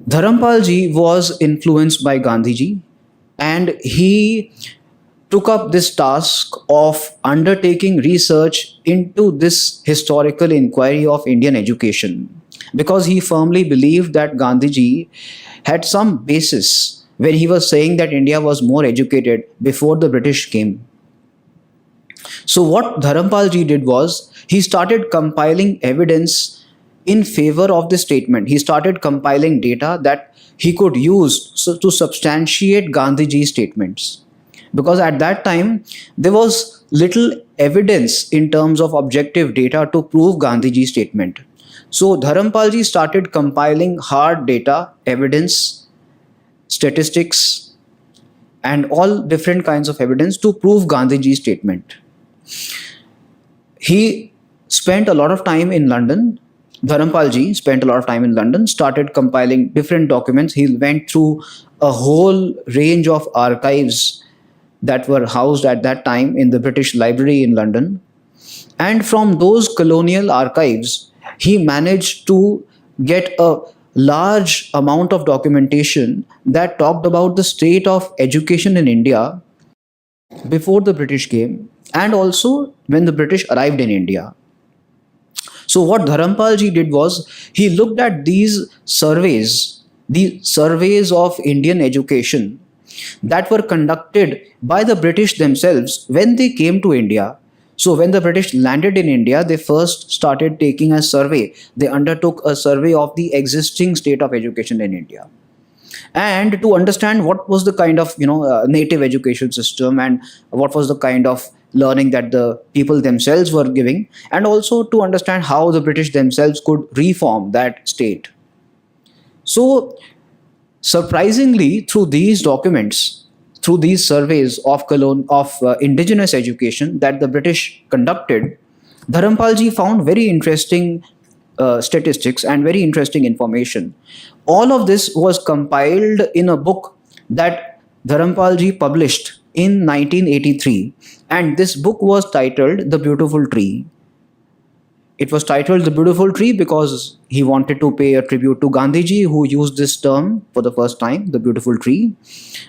Dharampal ji was influenced by Gandhi ji, and he took up this task of undertaking research into this historical inquiry of Indian education, because he firmly believed that Gandhi ji had some basis when he was saying that India was more educated before the British came. So, what Dharampal ji did was he started compiling evidence in favor of this statement. He started compiling data that he could use to substantiate Gandhiji's statements. Because at that time, there was little evidence in terms of objective data to prove Gandhiji's statement. So Dharampal ji started compiling hard data, evidence, statistics, and all different kinds of evidence to prove Gandhiji's statement. He spent a lot of time in London. Dharampal ji spent a lot of time in London, started compiling different documents. He went through a whole range of archives that were housed at that time in the British Library in London. And from those colonial archives, he managed to get a large amount of documentation that talked about the state of education in India before the British came, and also when the British arrived in India. So what Dharampal ji did was he looked at these surveys, the surveys of Indian education that were conducted by the British themselves when they came to India. So when the British landed in India, they first started taking a survey. They undertook a survey of the existing state of education in India, and to understand what was the kind of native education system, and what was the kind of learning that the people themselves were giving, and also to understand how the British themselves could reform that state. So surprisingly, through these documents, through these surveys of indigenous education that the British conducted, Dharampal ji found very interesting statistics and very interesting information. All of this was compiled in a book that Dharampal ji published in 1983, and this book was titled The Beautiful Tree. It was titled The Beautiful Tree because he wanted to pay a tribute to Gandhiji, who used this term for the first time, the beautiful tree.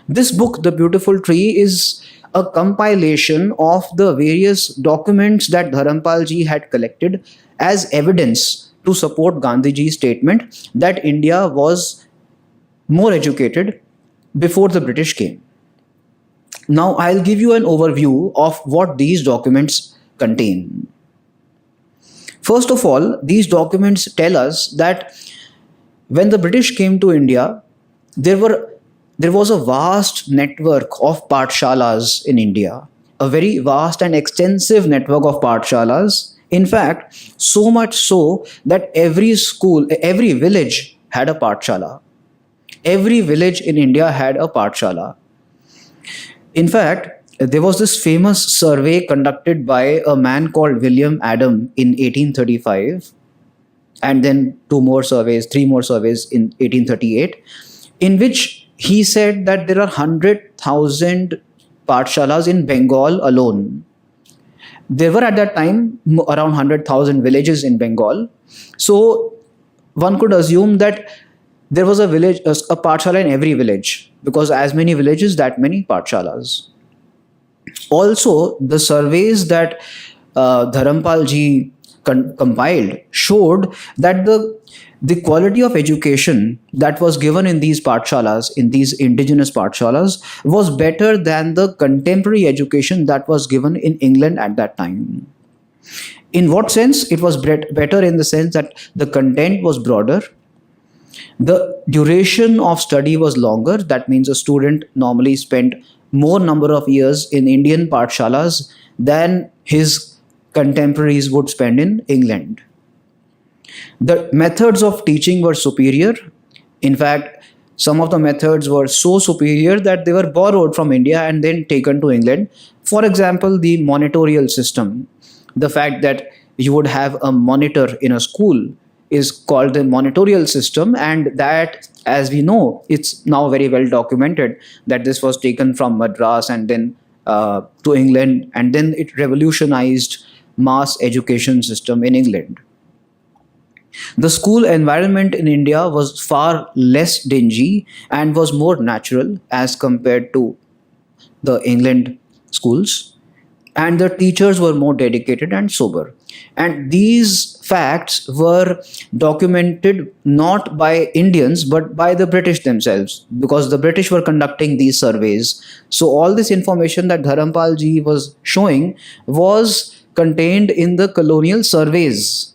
This book, The Beautiful Tree, is a compilation of the various documents that Dharampal ji had collected as evidence to support Gandhiji's statement that India was more educated before the British came. Now, I'll give you an overview of what these documents contain. First of all, these documents tell us that when the British came to India, there was a vast network of Patshalas in India, a very vast and extensive network of Patshalas. In fact, so much so that every school, every village had a Patshala. Every village in India had a Patshala. In fact, there was this famous survey conducted by a man called William Adam in 1835, and then three more surveys in 1838, in which he said that there are 100,000 Patshalas in Bengal alone. There were at that time around 100,000 villages in Bengal. So one could assume that there was a Patshala in every village, because as many villages, that many Patshalas. Also, the surveys that Dharampal ji compiled showed that the quality of education that was given in these Patshalas, in these indigenous Patshalas, was better than the contemporary education that was given in England at that time. In what sense? It was better in the sense that the content was broader, the duration of study was longer. That means a student normally spent more number of years in Indian Patshalas than his contemporaries would spend in England. The methods of teaching were superior. In fact, some of the methods were so superior that they were borrowed from India and then taken to England. For example, the monitorial system, the fact that you would have a monitor in a school, is called the monitorial system, and that, as we know, it's now very well documented that this was taken from Madras and then to England, and then it revolutionized mass education system in England. The school environment in India was far less dingy and was more natural as compared to the England schools, and the teachers were more dedicated and sober. And these facts were documented not by Indians but by the British themselves, because the British were conducting these surveys. So all this information that Dharampal ji was showing was contained in the colonial surveys